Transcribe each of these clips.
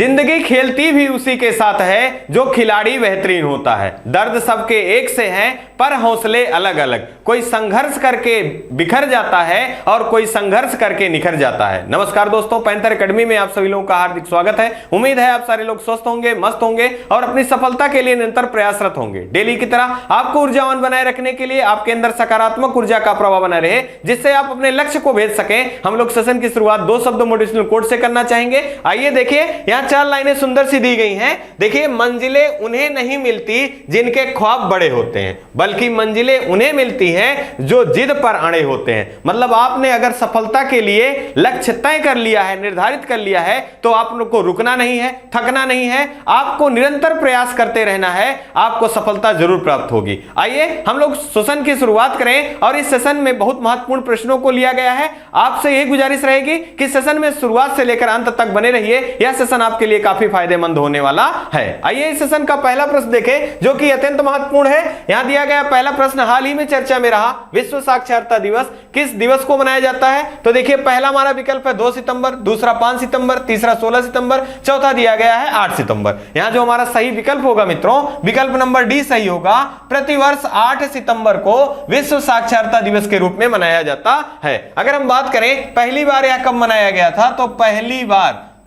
जिंदगी खेलती भी उसी के साथ है जो खिलाड़ी बेहतरीन होता है। दर्द सबके एक से हैं पर हौसले अलग अलग। कोई संघर्ष करके बिखर जाता है और कोई संघर्ष करके निखर जाता है। नमस्कार दोस्तों, पैंथर एकेडमी में आप सभी लोगों का हार्दिक स्वागत है। उम्मीद है आप सारे लोग स्वस्थ होंगे, मस्त होंगे और अपनी सफलता के लिए निरंतर प्रयासरत होंगे। डेली की तरह आपको ऊर्जावान बनाए रखने के लिए आपके अंदर सकारात्मक ऊर्जा का प्रवाह बना रहे, जिससे आप अपने लक्ष्य को भेज सकें। हम लोग सेशन की शुरुआत 2 शब्द मोटिवेशनल कोट से करना चाहेंगे। आइए देखिए, यहां 4 लाइनें सुंदर सी दी गई हैं। देखिए, मंजिलें उन्हें नहीं मिलती जिनके ख्वाब बड़े होते हैं, बल्कि मंजिलें उन्हें मिलती हैं जो जिद पर अड़े होते हैं। मतलब आपने अगर सफलता के लिए लक्ष्य तय कर लिया है, निर्धारित कर लिया है, तो आपको रुकना नहीं है, थकना नहीं है, आपको निरंतर प्रयास करते रहना है, आपको सफलता जरूर प्राप्त होगी। आइए हम लोग सेशन की शुरुआत करें और इस सेशन में बहुत महत्वपूर्ण प्रश्नों को लिया गया है। आपसे यही गुजारिश रहेगी कि सेशन में शुरुआत से लेकर अंत तक बने रहिए। यह सेशन आपके लिए काफी फायदेमंद होने वाला है। आइए इस सेशन का पहला प्रश्न देखें जो कि अत्यंत महत्वपूर्ण है। यहां दिया गया पहला प्रश्न, हाल ही में चर्चा में रहा विश्व साक्षरता दिवस किस दिवस को मनाया जाता है? तो देखिए, पहला हमारा विकल्प है 2 सितंबर, दूसरा 5 सितंबर, तीसरा 16 सितंबर, चौथा दिया गया है 8 सितंबर। यहां जो हमारा सही विकल्प होगा मित्रों, विकल्प नंबर डी सही होगा। प्रतिवर्ष 8 सितंबर को विश्व साक्षरता दिवस के रूप में मनाया जाता है। अगर हम बात करें पहली बार यह कब मनाया गया था, तो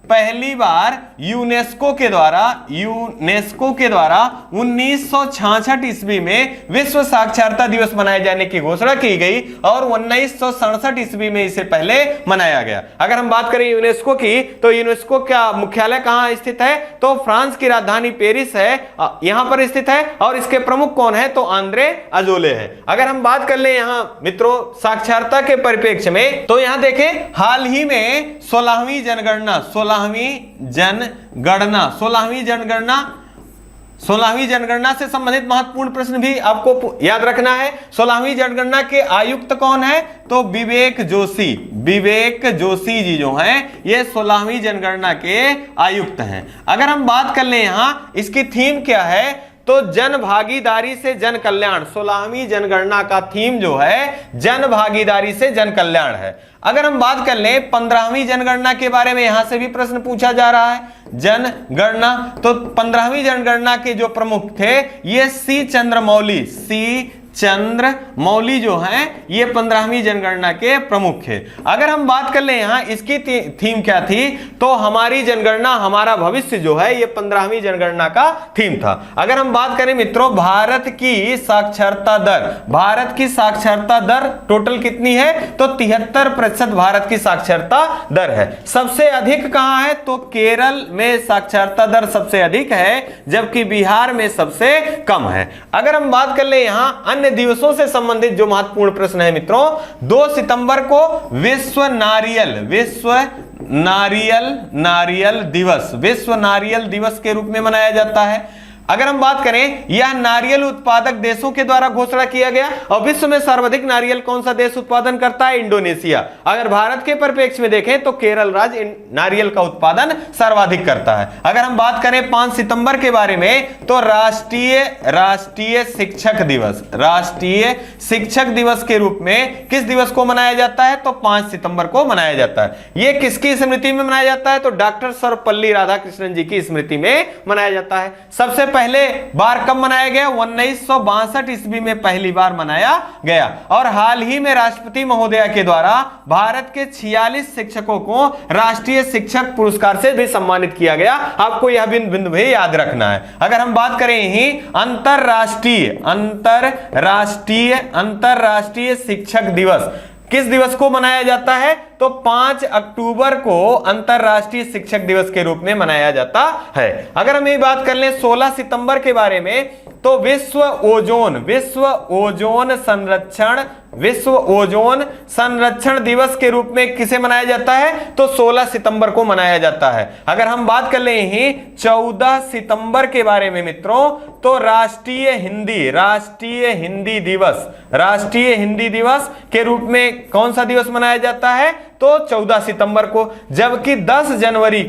पहली बार यूनेस्को के द्वारा 1966 ईस्वी में विश्व साक्षरता दिवस मनाए जाने की घोषणा की गई और 1967 ईस्वी में इसे पहले मनाया गया। अगर हम बात करें यूनेस्को की, तो यूनेस्को का मुख्यालय कहां स्थित है? तो फ्रांस की राजधानी पेरिस है, यहां पर स्थित है। और इसके प्रमुख कौन है? तो आंद्रे अजोले है। अगर हम बात कर ले यहां मित्रों साक्षरता के परिप्रेक्ष्य में, तो यहां देखें हाल ही में 16वीं जनगणना से संबंधित महत्वपूर्ण प्रश्न भी आपको याद रखना है। 16वीं जनगणना के आयुक्त कौन है? तो विवेक जोशी जी जो हैं, ये 16वीं जनगणना के आयुक्त हैं। अगर हम बात कर ले यहां इसकी थीम क्या है, तो जन भागीदारी से जन कल्याण। 16वीं जनगणना का थीम जो है जन भागीदारी से जन कल्याण है। अगर हम बात कर लें 15वीं जनगणना के बारे में, यहां से भी प्रश्न पूछा जा रहा है जनगणना। तो 15वीं जनगणना के जो प्रमुख थे ये सी चंद्रमौली जो हैं, ये 15वीं जनगणना के प्रमुख है। अगर हम बात कर ले यहां इसकी थीम क्या थी, तो हमारी जनगणना हमारा भविष्य जो है, ये 15वीं जनगणना का थीम था। अगर हम बात करें मित्रों भारत की साक्षरता दर टोटल कितनी है? तो 73% भारत की साक्षरता दर है। सबसे अधिक कहां है? तो केरल में साक्षरता दर सबसे अधिक है, जबकि बिहार में सबसे कम है। अगर हम बात कर ले यहां अन्य दिवसों से संबंधित जो महत्वपूर्ण प्रश्न है मित्रों, 2 सितंबर को विश्व नारियल दिवस के रूप में मनाया जाता है। अगर हम बात करें, यह नारियल उत्पादक देशों के द्वारा घोषणा किया गया। और विश्व में सर्वाधिक नारियल कौन सा देश उत्पादन करता है? इंडोनेशिया। अगर भारत के परिप्रेक्ष्य में देखें तो केरल राज्य नारियल का उत्पादन सर्वाधिक करता है। अगर हम बात करें 5 सितंबर के बारे में, तो राष्ट्रीय शिक्षक दिवस के रूप में किस दिवस को मनाया जाता है? तो 5 सितंबर को मनाया जाता है। यह किसकी स्मृति में मनाया जाता है? तो डॉक्टर सर्वपल्ली राधाकृष्णन जी की स्मृति में मनाया जाता है। सबसे पहले बार कब मनाया गया? 1962 ईस्वी में पहली बार मनाया गया। और हाल ही में राष्ट्रपति महोदया के द्वारा भारत के 46 शिक्षकों को राष्ट्रीय शिक्षक पुरस्कार से भी सम्मानित किया गया। आपको यह बिंदु भी याद रखना है। अगर हम बात करें ही अंतरराष्ट्रीय शिक्षक दिवस किस दिवस को मनाया जाता है? तो 5 अक्टूबर को अंतरराष्ट्रीय शिक्षक दिवस के रूप में मनाया जाता है। अगर हम ये बात कर लें 16 सितंबर के बारे में, तो विश्व ओजोन संरक्षण दिवस के रूप में किसे मनाया जाता है? तो 16 सितंबर को मनाया जाता है। अगर हम बात कर लें ही 14 सितंबर के बारे में मित्रों, तो राष्ट्रीय हिंदी दिवस के रूप में कौन सा दिवस मनाया जाता है? तो 14 सितंबर को। जबकि 10 जनवरी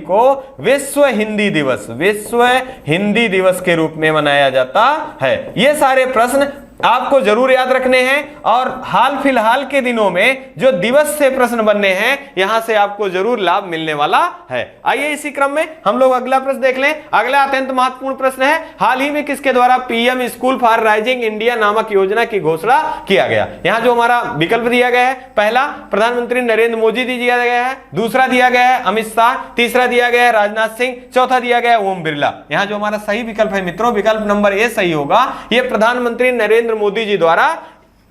को विश्व हिंदी दिवस के रूप में मनाया जाता है। ये सारे प्रश्न आपको जरूर याद रखने हैं। और हाल फिलहाल के दिनों में जो दिवस से प्रश्न बनने हैं यहां से आपको जरूर लाभ मिलने वाला है। आइए इसी क्रम में हम लोग अगला प्रश्न देख लें। अगला अत्यंत महत्वपूर्ण प्रश्न है, हाल ही में किसके द्वारा PM school for rising India नामक योजना की घोषणा किया गया। यहां जो हमारा विकल्प दिया गया है, पहला प्रधानमंत्री नरेंद्र मोदी जी दिया गया है, दूसरा दिया गया है अमित शाह, तीसरा दिया गया है राजनाथ सिंह, चौथा दिया गया है ओम बिरला। यहां जो हमारा सही विकल्प है मित्रों, विकल्प नंबर ए सही होगा। यह प्रधानमंत्री नरेंद्र मोदी जी द्वारा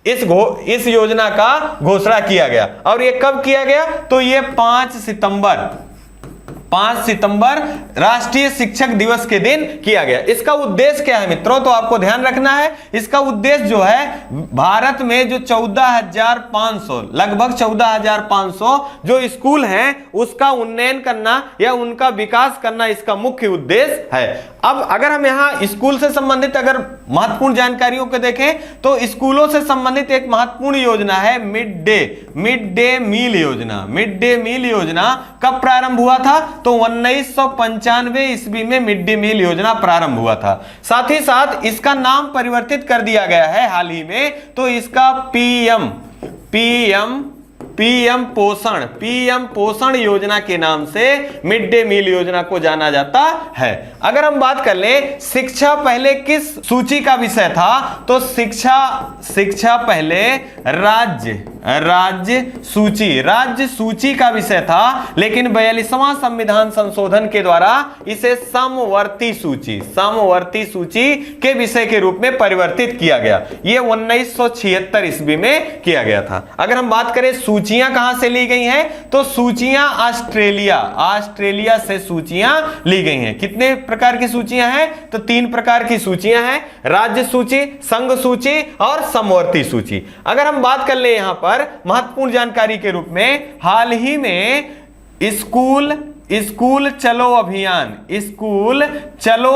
इस योजना का घोषणा किया गया। और यह कब किया गया, तो यह 5 सितंबर राष्ट्रीय शिक्षक दिवस के दिन किया गया। इसका उद्देश्य क्या है मित्रों, तो आपको ध्यान रखना है। इसका उद्देश्य जो है, भारत में जो 14,500 लगभग 14,500 जो स्कूल हैं उसका उन्नयन करना या उनका विकास करना इसका मुख्य उद्देश्य है। अब अगर हम यहाँ स्कूल से संबंधित अगर महत्वपूर्ण जानकारियों को देखें तो स्कूलों से संबंधित एक महत्वपूर्ण योजना है मिड डे मील योजना। मिड डे मील योजना कब प्रारंभ हुआ था, तो 1995 ईस्वी में मिड डे मील योजना प्रारंभ हुआ था। साथ ही साथ इसका नाम परिवर्तित कर दिया गया है हाल ही में, तो इसका पीएम पोषण योजना के नाम से मिड डे मील योजना को जाना जाता है। अगर हम बात कर लें शिक्षा पहले किस सूची का विषय था, तो शिक्षा पहले राज्य सूची का विषय था, लेकिन 42वां संविधान संशोधन के द्वारा इसे समवर्ती सूची के विषय के रूप में परिवर्तित किया गया। यह 1976 ईस्वी में किया गया था। अगर हम बात करें सूचियां कहां से ली गई हैं, तो सूचियां ऑस्ट्रेलिया से सूचियां ली गई हैं। कितने प्रकार की सूचियां हैं, तो 3 प्रकार की सूचियां हैं, राज्य सूची, संघ सूची और समवर्ती सूची। अगर हम बात कर ले यहां पर महत्वपूर्ण जानकारी के रूप में, हाल ही में स्कूल चलो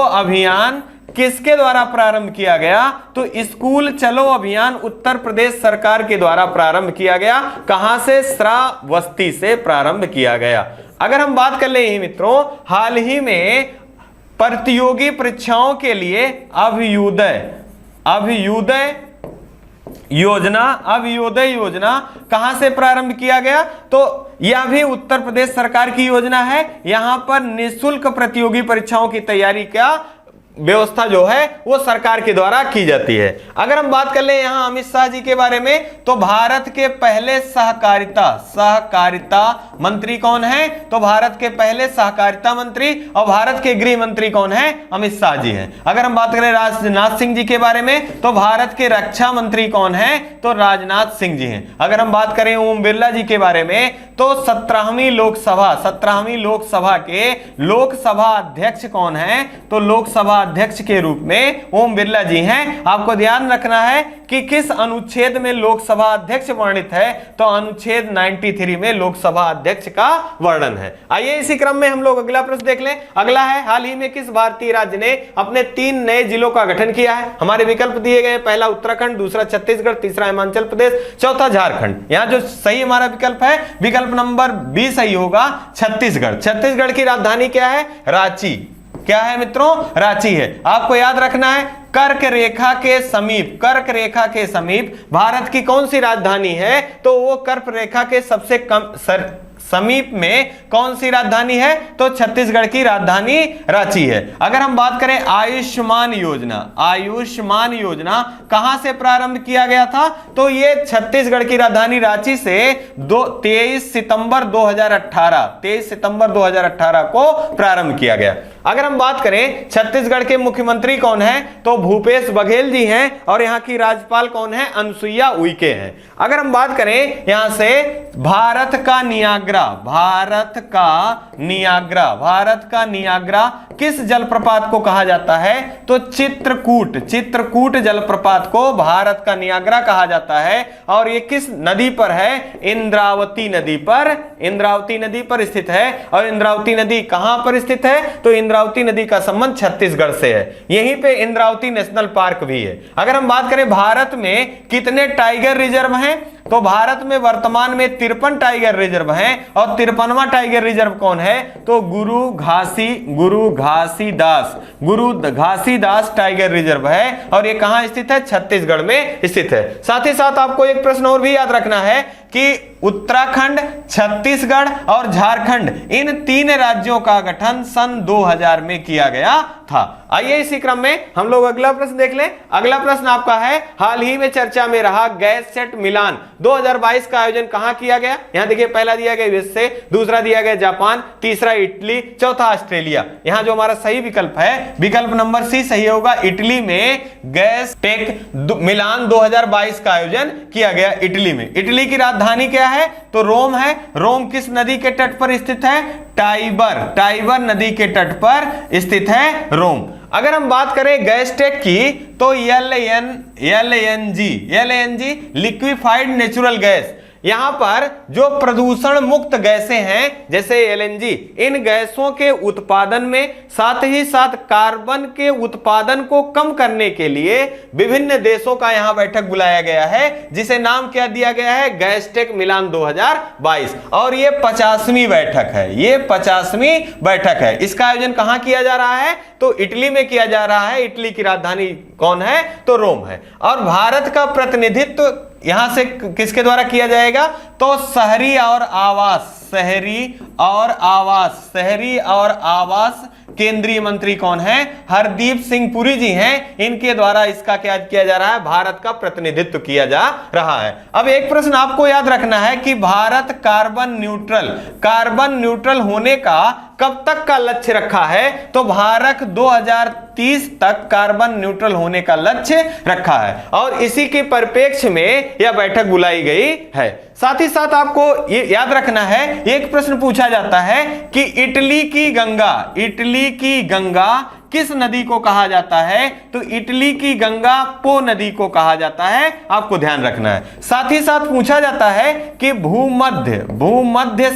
अभियान किसके द्वारा प्रारंभ किया गया, तो स्कूल चलो अभियान उत्तर प्रदेश सरकार के द्वारा प्रारंभ किया गया। कहां से, श्रावस्ती से प्रारंभ किया गया। अगर हम बात कर ले मित्रों, हाल ही में प्रतियोगी परीक्षाओं के लिए अभ्युदय योजना कहां से प्रारंभ किया गया, तो यह भी उत्तर प्रदेश सरकार की योजना है। यहां पर निःशुल्क प्रतियोगी परीक्षाओं की तैयारी का व्यवस्था जो है वो सरकार के द्वारा की जाती है। अगर हम बात कर ले यहां अमित शाह जी के बारे में, तो भारत के पहले सहकारिता मंत्री कौन है, तो भारत के पहले सहकारिता मंत्री और भारत के गृह मंत्री कौन है, अमित शाह जी हैं। अगर हम बात करें राजनाथ सिंह जी के बारे में, तो भारत के रक्षा मंत्री कौन है, तो राजनाथ सिंह जी हैं। अगर हम बात करें ओम बिरला जी के बारे में, तो 17वीं लोकसभा के लोकसभा अध्यक्ष कौन है, तो लोकसभा अध्यक्ष के रूप में ओम बिरला जी हैं। आपको ध्यान रखना है कि किस अनुच्छेद में लोकसभा अध्यक्ष वर्णित है, तो अनुच्छेद 93 में लोकसभा अध्यक्ष का वर्णन है। आइए इसी क्रम में हम लोग अगला प्रश्न देख लें। अगला है, हाल ही में किस भारतीय राज्य ने अपने 3 नए जिलों का गठन किया है। हमारे विकल्प दिए गए, पहला उत्तराखंड, दूसरा छत्तीसगढ़, तीसरा हिमाचल प्रदेश, चौथा झारखंड। यहां जो सही हमारा विकल्प है, विकल्प नंबर बी सही होगा, छत्तीसगढ़। छत्तीसगढ़ की राजधानी क्या है, रांची। क्या है मित्रों, रांची है। आपको याद रखना है कर्क रेखा के समीप भारत की कौन सी राजधानी है, तो वो कर्क रेखा के सबसे कम समीप में कौन सी राजधानी है, तो छत्तीसगढ़ की राजधानी रांची है। अगर हम बात करें आयुष्मान योजना कहां से प्रारंभ किया गया था, तो ये छत्तीसगढ़ की राजधानी रांची से 23 सितंबर 2018 को प्रारंभ किया गया। अगर हम बात करें छत्तीसगढ़ के मुख्यमंत्री कौन है, तो भूपेश बघेल जी हैं, और यहां की राज्यपाल कौन है, अनुसुईया उइके हैं। अगर हम बात करें यहां से भारत का नियाग्रा किस जलप्रपात को कहा जाता है, तो चित्रकूट जलप्रपात को भारत का नियाग्रा कहा जाता है। और ये किस नदी पर है, इंद्रावती नदी पर स्थित है। और इंद्रावती नदी कहां पर स्थित है, तो इंद्रावती नदी का संबंध छत्तीसगढ़ से है। यहीं पे इंद्रावती नेशनल पार्क भी है। अगर हम बात करें भारत में कितने टाइगर रिजर्व हैं, तो भारत में वर्तमान में 53 टाइगर रिजर्व हैं, और 53वां टाइगर रिजर्व कौन है? तो गुरु घासीदास टाइगर रिजर्व है, और ये कहां स्थित है? छत्तीसगढ़ में स्थित है। साथ ही साथ आपको एक प्रश्न और भी याद रखना है कि उत्तराखंड, छत्तीसगढ़ और झारखंड, इन 3 राज्यों का गठन सन 2000 में किया गया था। आइए इसी क्रम में हम लोग अगला प्रश्न देख लें। अगला प्रश्न आपका है, हाल ही में चर्चा में रहा गैस सेट मिलान 2022 का आयोजन कहां किया गया? यहां देखिए, पहला दिया गया यूएसए, दूसरा दिया गया जापान, तीसरा इटली, चौथा ऑस्ट्रेलिया। यहां जो हमारा सही विकल्प है, विकल्प नंबर सी सही होगा। इटली में गैस टेक मिलान 2022 का आयोजन किया गया इटली में। इटली की राजधानी क्या है? तो रोम है। रोम किस नदी के तट पर स्थित है? टाइबर नदी के तट पर स्थित है रोम। अगर हम बात करें गैसटेक की, तो एलएनजी लिक्विफाइड नेचुरल गैस, यहां पर जो प्रदूषण मुक्त गैसें हैं जैसे एलएनजी, इन गैसों के उत्पादन में, साथ ही साथ कार्बन के उत्पादन को कम करने के लिए विभिन्न देशों का यहां बैठक बुलाया गया है, जिसे नाम क्या दिया गया है? गैसटेक मिलान 2022। और ये 50वीं बैठक है, ये 50वीं बैठक है। इसका आयोजन कहां किया जा रहा है? तो इटली में किया जा रहा है। इटली की राजधानी कौन है? तो रोम है। और भारत का प्रतिनिधित्व यहां से किसके द्वारा किया जाएगा? तो शहरी और आवास केंद्रीय मंत्री कौन है? हरदीप सिंह पुरी जी हैं। इनके द्वारा इसका क्या किया जा रहा है? भारत का प्रतिनिधित्व किया जा रहा है। अब एक प्रश्न आपको याद रखना है कि भारत कार्बन न्यूट्रल होने का कब तक का लक्ष्य रखा है? तो भारत 2030 तक कार्बन न्यूट्रल होने का लक्ष्य रखा है, और इसी के परिप्रेक्ष्य में यह बैठक बुलाई गई है। साथ ही साथ आपको ये याद रखना है, एक प्रश्न पूछा जाता है कि इटली की गंगा किस नदी को कहा जाता है? तो इटली की गंगा पो नदी को कहा जाता है, आपको ध्यान रखना है। साथ ही साथ पूछा जाता है कि भूमध्य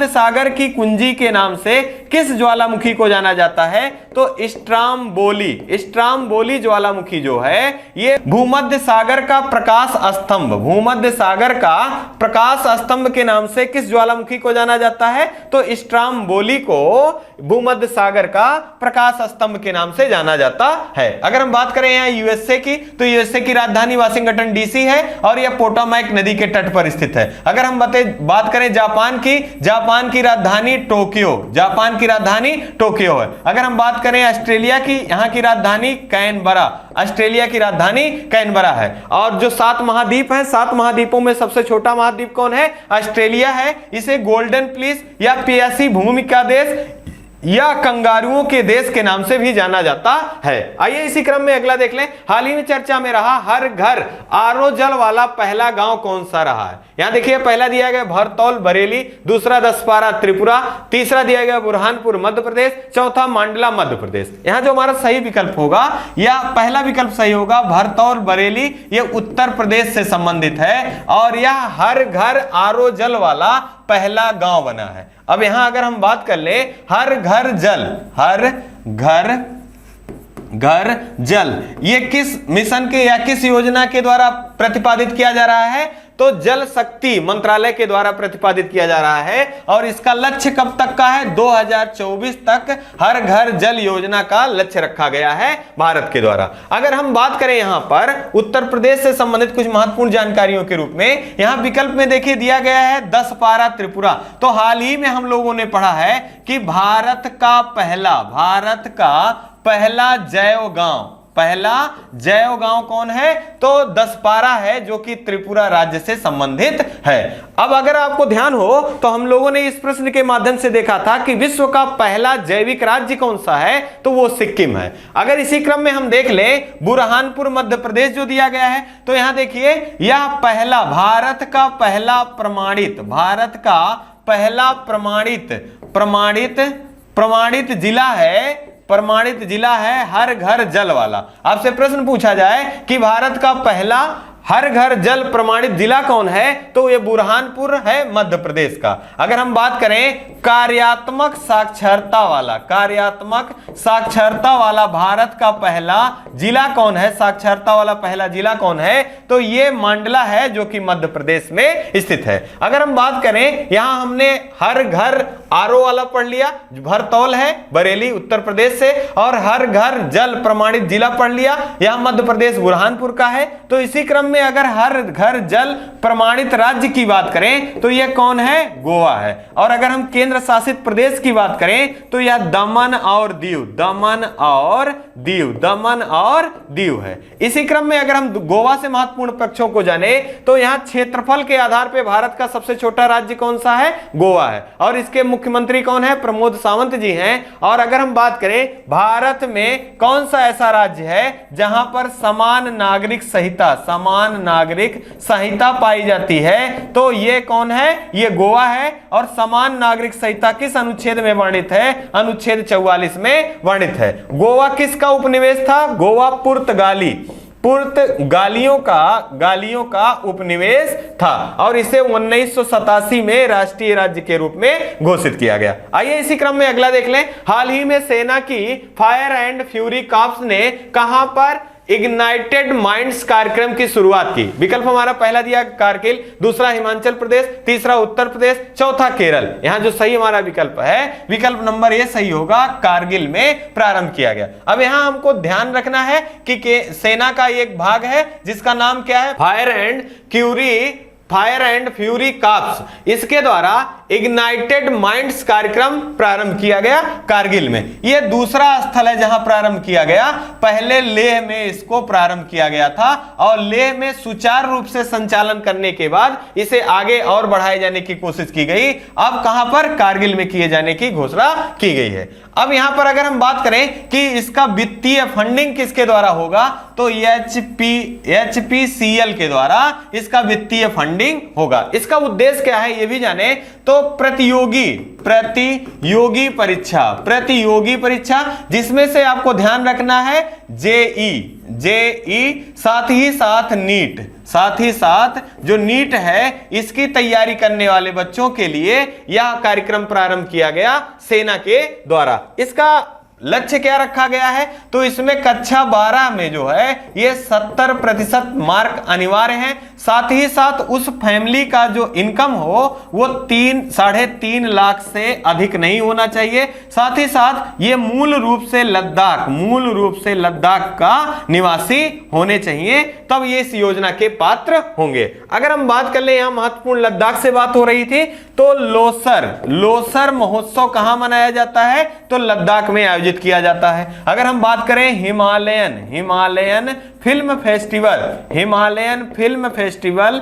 सागर की कुंजी के नाम से किस ज्वालामुखी को जाना जाता है? तो स्ट्राम्बोली ज्वालामुखी जो है, ये भूमध्य सागर का प्रकाश स्तंभ के नाम से किस ज्वालामुखी को जाना जाता है? तो स्ट्राम्बोली को भूमध्य सागर का प्रकाश स्तंभ के नाम से जाना जाता है। अगर हम बात करें यहाँ यूएसए की, तो यूएसए की राजधानी वाशिंगटन डीसी है, और यह पोटोमैक नदी के तट पर स्थित है। अगर हम बात करें जापान की राजधानी टोक्यो है। अगर हम बात करें ऑस्ट्रेलिया की, यहाँ की राजधानी कैनबरा है। और जो 7 महाद्वीप हैं, 7 महाद्वीपों में सबसे छोटा महाद्वीप कौन है? ऑस्ट्रेलिया है। इसे गोल्डन प्लीस या प्यासी भूमि का देश या कंगारुओं के देश के नाम से भी जाना जाता है। आइए इसी क्रम में अगला देख लें। हाल ही में चर्चा में रहा हर घर आरओ जल वाला पहला गांव कौन सा रहा है? यहां देखिए, पहला दिया गया भरतौल बरेली, दूसरा दसपारा त्रिपुरा, तीसरा दिया गया बुरहानपुर मध्य प्रदेश, चौथा मांडला मध्य प्रदेश। यहां जो हमारा सही विकल्प होगा, या पहला विकल्प सही होगा, भरतौल बरेली, ये उत्तर प्रदेश से संबंधित है, और यह हर घर आरओ जल वाला पहला गांव बना है। अब यहां अगर हम बात कर ले, हर घर जल, ये किस मिशन के या किस योजना के द्वारा प्रतिपादित किया जा रहा है? तो जल शक्ति मंत्रालय के द्वारा प्रतिपादित किया जा रहा है, और इसका लक्ष्य कब तक का है? 2024 तक हर घर जल योजना का लक्ष्य रखा गया है भारत के द्वारा। अगर हम बात करें यहां पर उत्तर प्रदेश से संबंधित कुछ महत्वपूर्ण जानकारियों के रूप में, यहां विकल्प में देखिए दिया गया है दसपारा त्रिपुरा। तो हाल ही में हम लोगों ने पढ़ा है कि भारत का पहला जैव गांव कौन है? तो दसपारा है, जो कि त्रिपुरा राज्य से संबंधित है। अब अगर आपको ध्यान हो, तो हम लोगों ने इस प्रश्न के माध्यम से देखा था कि विश्व का पहला जैविक राज्य कौन सा है? तो वो सिक्किम है। अगर इसी क्रम में हम देख लें, बुरहानपुर मध्य प्रदेश जो दिया गया है, तो यहां देखिए, यह भारत का पहला प्रमाणित जिला है हर घर जल वाला। आपसे प्रश्न पूछा जाए कि भारत का पहला हर घर जल प्रमाणित जिला कौन है? तो ये बुरहानपुर है मध्य प्रदेश का। अगर हम बात करें कार्यात्मक साक्षरता वाला भारत का पहला जिला कौन है? साक्षरता वाला पहला जिला कौन है? तो ये मंडला है जो कि मध्य प्रदेश में स्थित है। अगर हम बात करें, यहां हमने हर घर आरओ वाला पढ़ लिया, भरतौल है बरेली उत्तर प्रदेश से, और हर घर जल प्रमाणित जिला पढ़ लिया, यहां मध्य प्रदेश बुरहानपुर का है। तो इसी क्रम में अगर हर घर जल प्रमाणित राज्य की बात करें तो यह कौन है? गोवा है। और अगर हम केंद्र शासित प्रदेश की बात करें तो यह दमन और दीव है। इसी क्रम में अगर हम गोवा से महत्वपूर्ण पक्षों को जाने तो यहां क्षेत्रफल के आधार पर भारत का सबसे छोटा राज्य कौन सा है? गोवा है। और इसके मुख्यमंत्री कौन है? प्रमोद सावंत जी हैं। और अगर हम बात करें भारत में कौन सा ऐसा राज्य है जहां पर समान नागरिक संहिता पाई जाती है? तो ये कौन है? ये गोवा है। और समान नागरिक संहिता किस अनुच्छेद में वर्णित है? अनुच्छेद 44 में वर्णित है। गोवा किसका उपनिवेश था? गोवा पुर्तगालियों का उपनिवेश था और इसे 1987 में राष्ट्रीय राज्य के रूप में घोषित किया गया। आइए इसी क्रम में अगला देख लें। हाल ही में सेना की फायर एंड फ्यूरी कॉर्प्स ने कहां पर इग्नाइटेड माइंड्स कार्यक्रम की शुरुआत की? विकल्प हमारा पहला दिया कारगिल, दूसरा हिमाचल प्रदेश, तीसरा उत्तर प्रदेश, चौथा केरल। यहां जो सही हमारा विकल्प है, विकल्प नंबर ए सही होगा, कारगिल में प्रारंभ किया गया। अब यहां हमको ध्यान रखना है कि सेना का एक भाग है जिसका नाम क्या है? Fire and fury corps. इसके द्वारा इग्नाइटेड माइंड्स कार्यक्रम प्रारंभ किया गया कारगिल में। यह दूसरा स्थल है जहां प्रारंभ किया गया। पहले लेह में इसको प्रारंभ किया गया था और लेह में सुचारू रूप से संचालन करने के बाद इसे आगे और बढ़ाए जाने की कोशिश की गई। अब कहां पर? कारगिल में किए जाने की घोषणा की गई है। अब यहां पर अगर हम बात करें कि इसका वित्तीय फंडिंग किसके द्वारा होगा, तो HPCL के द्वारा इसका वित्तीय फंडिंग होगा। इसका उद्देश्य क्या है ये भी जाने तो प्रतियोगी परीक्षा जिसमें से आपको ध्यान रखना है जेई साथ ही साथ जो नीट है इसकी तैयारी करने वाले बच्चों के लिए यह कार्यक्रम प्रारंभ किया गया सेना के द्वारा। इसका लक्ष्य क्या रखा गया है? तो इसमें कक्षा 12 में जो है ये 70% मार्क अनिवार्य है। साथ ही साथ उस फैमिली का जो इनकम हो वो 3-3.5 लाख से अधिक नहीं होना चाहिए। साथ ही साथ ये मूल रूप से लद्दाख का निवासी होने चाहिए, तब ये इस योजना के पात्र होंगे। अगर हम बात कर ले, यहां महत्वपूर्ण लद्दाख से बात हो रही थी, तो लोसर महोत्सव कहां मनाया जाता है? तो लद्दाख में आयोजित किया जाता है। अगर हम बात करें हिमालयन फिल्म फेस्टिवल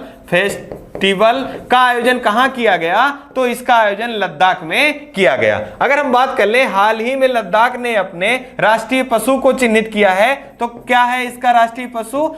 का आयोजन कहां किया गया? तो इसका आयोजन लद्दाख में किया गया। अगर हम बात कर ले, हाल ही में लद्दाख ने अपने राष्ट्रीय पशु को चिन्हित किया है, तो क्या है इसका राष्ट्रीय पशु?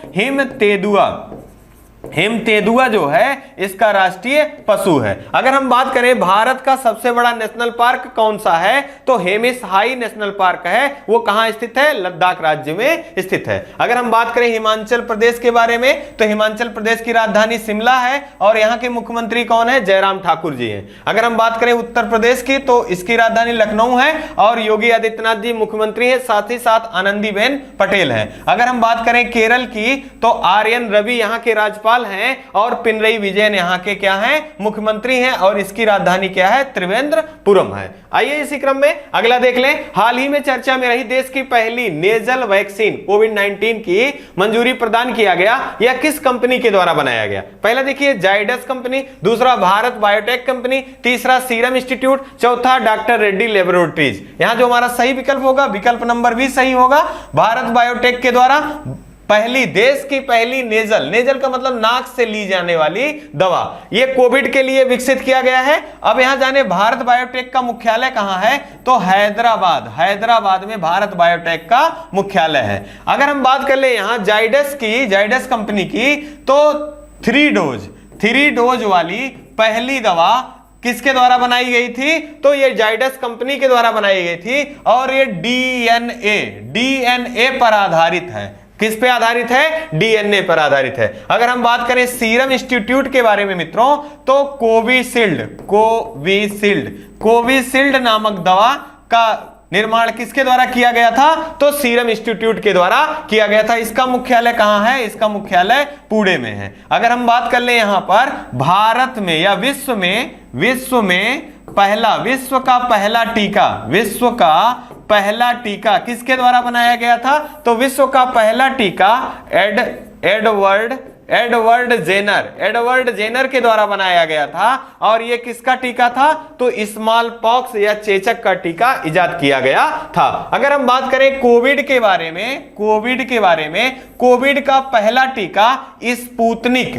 हिमतेंदुआ जो है इसका राष्ट्रीय पशु है। अगर हम बात करें भारत का सबसे बड़ा नेशनल पार्क कौन सा है? तो हेमिस हाई नेशनल पार्क है। वो कहां स्थित है? लद्दाख राज्य में स्थित है। अगर हम बात करें हिमाचल प्रदेश के बारे में, तो हिमाचल प्रदेश की राजधानी शिमला है और यहां के मुख्यमंत्री कौन है? जयराम ठाकुर जी हैं। अगर हम बात करें उत्तर प्रदेश की, तो इसकी राजधानी लखनऊ है और योगी आदित्यनाथ जी मुख्यमंत्री है, साथ ही साथ आनंदीबेन पटेल है। अगर हम बात करें केरल की, तो आर्यन रवि यहां के राज्यपाल हैं और पिनरई विजयन यहां के क्या हैं? मुख्यमंत्री हैं और इसकी राजधानी क्या है? त्रिवेंद्रपुरम है। आइए इसी क्रम में अगला देख लें। हाल ही में चर्चा में रही देश की पहली नेजल वैक्सीन कोविड-19 की मंजूरी प्रदान किया गया। यह किस कंपनी के द्वारा बनाया गया? पहला देखिए जाइडस कंपनी, दूसरा भारत बायोटेक कंपनी, तीसरा सीरम इंस्टीट्यूट, चौथा डॉक्टर रेड्डी लेबोरेटरीज। यहां जो हमारा सही विकल्प होगा, विकल्प नंबर भी सही होगा, भारत बायोटेक के द्वारा देश की पहली नेजल का मतलब नाक से ली जाने वाली दवा, यह कोविड के लिए विकसित किया गया है। अब यहां जाने भारत बायोटेक का मुख्यालय कहां है? तो हैदराबाद में भारत बायोटेक का मुख्यालय है। अगर हम बात कर ले यहां जाइडस कंपनी की, तो 3 डोज वाली पहली दवा किसके द्वारा बनाई गई थी? तो ये जाइडस कंपनी के द्वारा बनाई गई थी और ये डीएनए पर आधारित है। किस पे आधारित है? डीएनए पर आधारित है। अगर हम बात करें सीरम इंस्टीट्यूट के बारे में मित्रों, तो कोविशील्ड नामक दवा का निर्माण किसके द्वारा किया गया था? तो सीरम इंस्टीट्यूट के द्वारा किया गया था। इसका मुख्यालय कहां है? इसका मुख्यालय पुणे में है। अगर हम बात कर ले यहां पर भारत में या विश्व का पहला टीका किसके द्वारा बनाया गया था? तो विश्व का पहला टीका एडवर्ड जेनर के द्वारा बनाया गया था। और यह किसका टीका था? तो स्मॉल पॉक्स या चेचक का टीका इजाद किया गया था। अगर हम बात करें कोविड के बारे में, कोविड का पहला टीका स्पुतनिक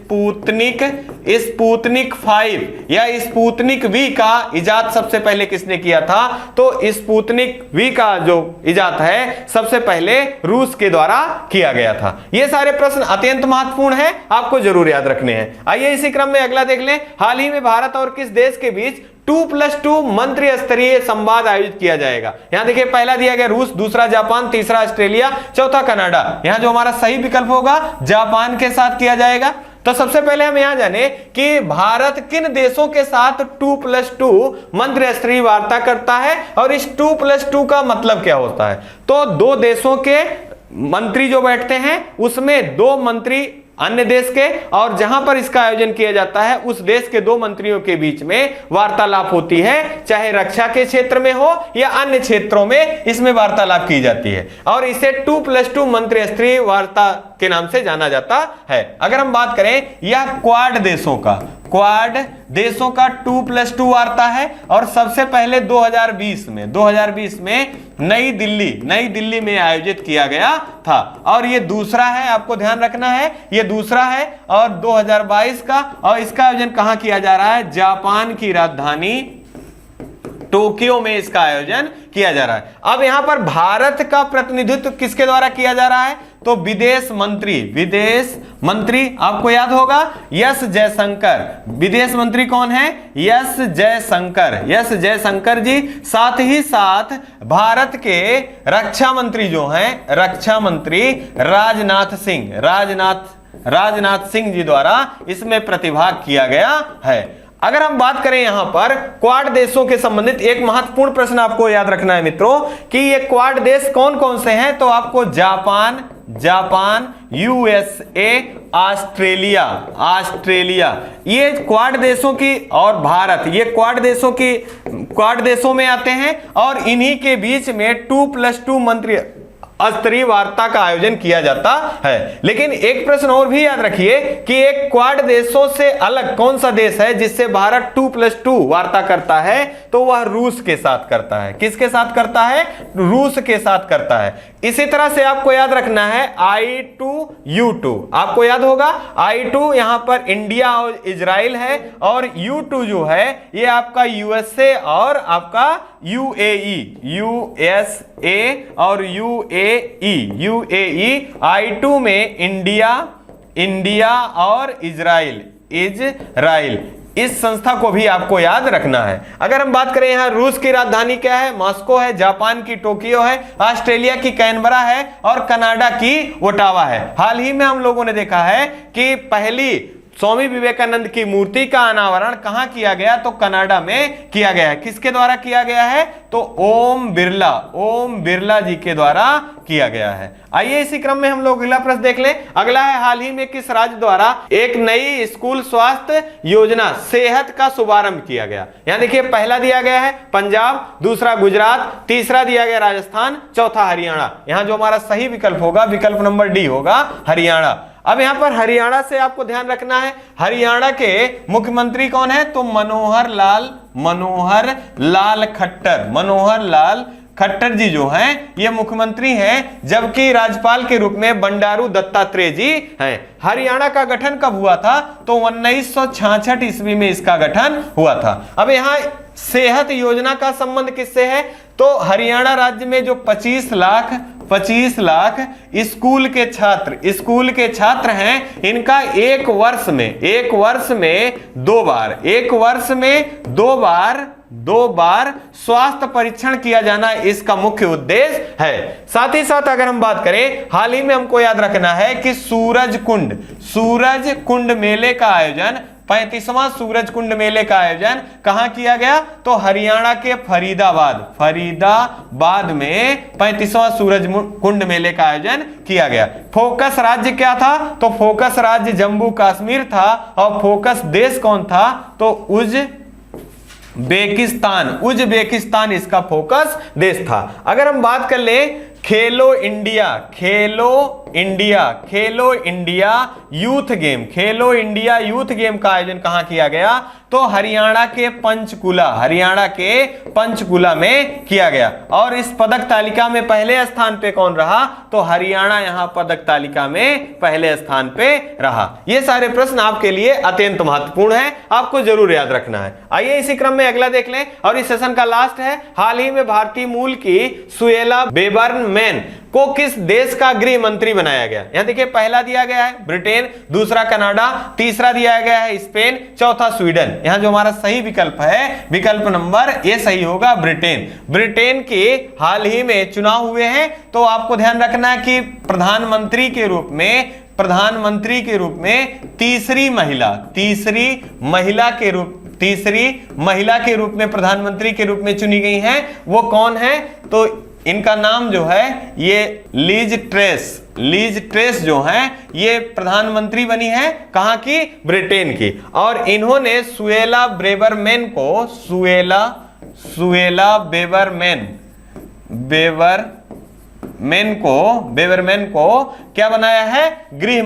5 या स्पुतनिक वी का इजाद सबसे पहले किसने किया था? तो स्पुतनिक वी का जो इजाद है सबसे पहले रूस के द्वारा किया गया था। ये सारे प्रश्न अत्यंत महत्वपूर्ण है, आपको जरूर याद रखने हैं। आइए इसी क्रम में अगला देख लें। हाल ही में भारत और किस देश के बीच 2+2 मंत्री स्तरीय संवाद आयोजित किया जाएगा? यहां देखिए पहला दिया गया रूस, दूसरा जापान, तीसरा ऑस्ट्रेलिया, चौथा कनाडा। यहां जो हमारा सही विकल्प होगा जापान के साथ किया जाएगा। तो सबसे पहले हम यहां जाने कि भारत किन देशों के साथ 2+2 मंत्री स्तरीय वार्ता करता है और इस 2+2 का मतलब क्या होता है? तो 2 देशों के मंत्री जो बैठते हैं उसमें 2 मंत्री अन्य देश के, और जहां पर इसका आयोजन किया जाता है उस देश के 2 मंत्रियों के बीच में वार्तालाप होती है, चाहे रक्षा के क्षेत्र में हो या अन्य क्षेत्रों में इसमें वार्तालाप की जाती है, और इसे 2+2 मंत्री स्तरीय वार्ता के नाम से जाना जाता है। अगर हम बात करें यह क्वाड देशों का 2+2 वार्ता है और सबसे पहले 2020 में नई दिल्ली में आयोजित किया गया था। और ये दूसरा है, आपको ध्यान रखना है, ये दूसरा है और 2022 का, और इसका आयोजन कहां किया जा रहा है? जापान की राजधानी टोक्यो में इसका आयोजन किया जा रहा है। अब यहां पर भारत का प्रतिनिधित्व किसके द्वारा किया जा रहा है? तो विदेश मंत्री आपको याद होगा एस जयशंकर। विदेश मंत्री कौन है? एस जयशंकर जी। साथ ही साथ भारत के रक्षा मंत्री जो हैं, रक्षा मंत्री राजनाथ सिंह जी द्वारा इसमें प्रतिभाग किया गया है। अगर हम बात करें यहां पर क्वाड देशों के संबंधित एक महत्वपूर्ण प्रश्न आपको याद रखना है मित्रों कि ये क्वाड देश कौन कौन से हैं? तो आपको जापान, यूएसए, ऑस्ट्रेलिया, ये क्वाड देशों की, और भारत, ये क्वाड देशों में आते हैं और इन्हीं के बीच में 2+2 मंत्री स्तरीय वार्ता का आयोजन किया जाता है। लेकिन एक प्रश्न और भी याद रखिए कि एक क्वाड देशों से अलग कौन सा देश है जिससे भारत 2+2 वार्ता करता है? तो वह रूस के साथ करता है। किसके साथ करता है? रूस के साथ करता है। इसी तरह से आपको याद रखना है I2U2, आपको याद होगा I2 यहां पर इंडिया और इजराइल है, और U2 जो है ये आपका यूएसए और आपका USA और UAE। I2 में इंडिया और इजराइल। इस संस्था को भी आपको याद रखना है। अगर हम बात करें यहां रूस की राजधानी क्या है? मॉस्को है, जापान की टोक्यो है, ऑस्ट्रेलिया की कैनबरा है और कनाडा की ओटावा है। हाल ही में हम लोगों ने देखा है कि पहली स्वामी विवेकानंद की मूर्ति का अनावरण कहां किया गया? तो कनाडा में किया गया है। किसके द्वारा किया गया है? तो ओम बिरला जी के द्वारा किया गया है। आइए इसी क्रम में हम लोग अगला प्रश्न देख लें। अगला है हाल ही में किस राज्य द्वारा एक नई स्कूल स्वास्थ्य योजना सेहत का शुभारंभ किया गया? यहां देखिए पहला दिया गया है पंजाब, दूसरा गुजरात, तीसरा दिया गया राजस्थान, चौथा हरियाणा। यहां जो हमारा सही विकल्प होगा, विकल्प नंबर डी होगा, हरियाणा। अब यहां पर हरियाणा से आपको ध्यान रखना है, हरियाणा के मुख्यमंत्री कौन है? तो मनोहर लाल खट्टर जी जो हैं ये मुख्यमंत्री हैं, जबकि राज्यपाल के रूप में बंडारू दत्तात्रेय जी हैं। हरियाणा का गठन कब हुआ था? तो 1966 ईस्वी में इसका गठन हुआ था। अब यहाँ सेहत योजना का संबंध किससे है? तो हरियाणा राज्य में जो 25 लाख स्कूल के छात्र हैं, इनका एक वर्ष में 2 बार 2 बार स्वास्थ्य परीक्षण किया जाना इसका मुख्य उद्देश्य है। साथ ही साथ अगर हम बात करें, हाल ही में हमको याद रखना है कि सूरज कुंड मेले का आयोजन, 35वां सूरज कुंड मेले का आयोजन कहां किया गया? तो हरियाणा के फरीदाबाद में 35वां सूरज कुंड मेले का आयोजन किया गया। फोकस राज्य क्या था? तो फोकस राज्य जम्मू कश्मीर था और फोकस देश कौन था? तो उज्बेकिस्तान इसका फोकस देश था। अगर हम बात कर ले खेलो इंडिया यूथ गेम का आयोजन कहां किया गया? तो हरियाणा के पंचकुला में किया गया। और इस पदक तालिका में पहले स्थान पे कौन रहा? तो हरियाणा यहां पदक तालिका में पहले स्थान पे रहा। ये सारे प्रश्न आपके लिए अत्यंत महत्वपूर्ण है, आपको जरूर याद रखना है। आइए इसी क्रम में अगला देख लें और इस सेशन का लास्ट है। हाल ही में भारतीय मूल की सुएला बेबरमैन को किस देश का गृह मंत्री बनाया गया? यहां देखिए, पहला दिया गया है ब्रिटेन, दूसरा कनाडा, तीसरा दिया गया है स्पेन, चौथा स्वीडन। यहां जो हमारा सही विकल्प है, विकल्प नंबर ए सही होगा, ब्रिटेन के हाल ही में चुनाव हुए हैं। तो आपको ध्यान रखना है कि प्रधानमंत्री के रूप में तीसरी महिला के रूप में प्रधानमंत्री के रूप में चुनी गई हैं। वो कौन है? तो इनका नाम जो है ये लीज ट्रेस जो है ये प्रधानमंत्री बनी है, कहां की? ब्रिटेन की। और इन्होंने सुएला बेबरमैन को क्या बनाया है? गृह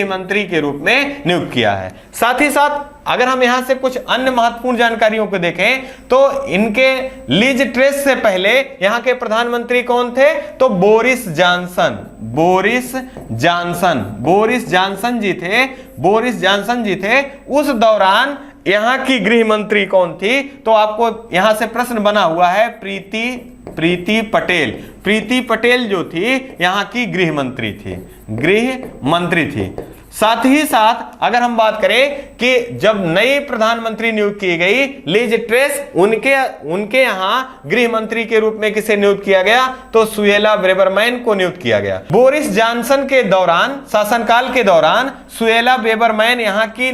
मंत्री के रूप में नियुक्त किया है। साथ ही साथ अगर हम यहां से कुछ अन्य महत्वपूर्ण जानकारियों को देखें तो इनके लीज ट्रेस से पहले यहां के प्रधानमंत्री कौन थे? तो बोरिस जॉनसन जी थे। उस दौरान यहां की गृह मंत्री कौन थी? तो आपको यहां से प्रश्न बना हुआ है, प्रीति पटेल जो थी यहां की गृह मंत्री थी। साथ ही साथ अगर हम बात करें कि जब नई प्रधानमंत्री नियुक्त की गई लीज ट्रेस, उनके यहां गृह मंत्री के रूप में किसे नियुक्त किया गया? तो सुएला बेबरमैन को नियुक्त किया गया। बोरिस जॉनसन के दौरान, शासनकाल के दौरान सुएला बेबरमैन यहां की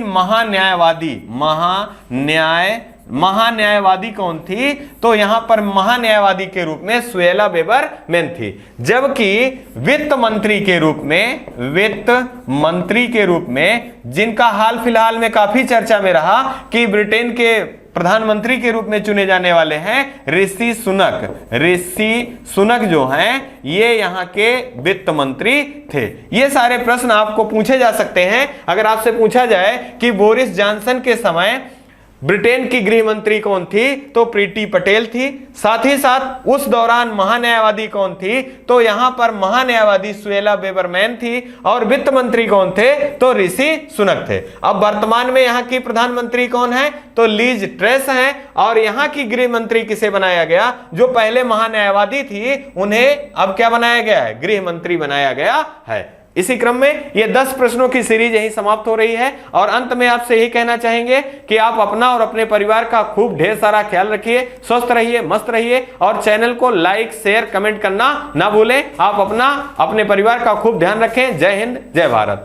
महान्यायवादी कौन थी? तो यहां पर महान्यायवादी के रूप में सुएला बेबरमैन थी। जबकि वित्त मंत्री के रूप में जिनका हाल फिलहाल में काफी चर्चा में रहा कि ब्रिटेन के प्रधानमंत्री के रूप में चुने जाने वाले हैं ऋषि सुनक जो हैं ये यहां के वित्त मंत्री थे। ये सारे प्रश्न आपको पूछे जा सकते हैं। अगर आपसे पूछा जाए कि बोरिस जॉनसन के समय ब्रिटेन की गृह मंत्री कौन थी? तो प्रीति पटेल थी। साथ ही साथ उस दौरान महान्यायवादी कौन थी? तो यहां पर महान्यायवादी सुएला बेबरमैन थी। और वित्त मंत्री कौन थे? तो ऋषि सुनक थे। अब वर्तमान में यहां की प्रधानमंत्री कौन है? तो लीज ट्रेस है। और यहां की गृह मंत्री किसे बनाया गया? जो पहले महान्यायवादी थी उन्हें अब क्या बनाया गया है? गृह मंत्री बनाया गया है। इसी क्रम में ये 10 प्रश्नों की सीरीज यही समाप्त हो रही है। और अंत में आपसे यही कहना चाहेंगे कि आप अपना और अपने परिवार का खूब ढेर सारा ख्याल रखिए, स्वस्थ रहिए, मस्त रहिए और चैनल को लाइक, शेयर, कमेंट करना ना भूलें। आप अपना, अपने परिवार का खूब ध्यान रखें। जय हिंद, जय भारत।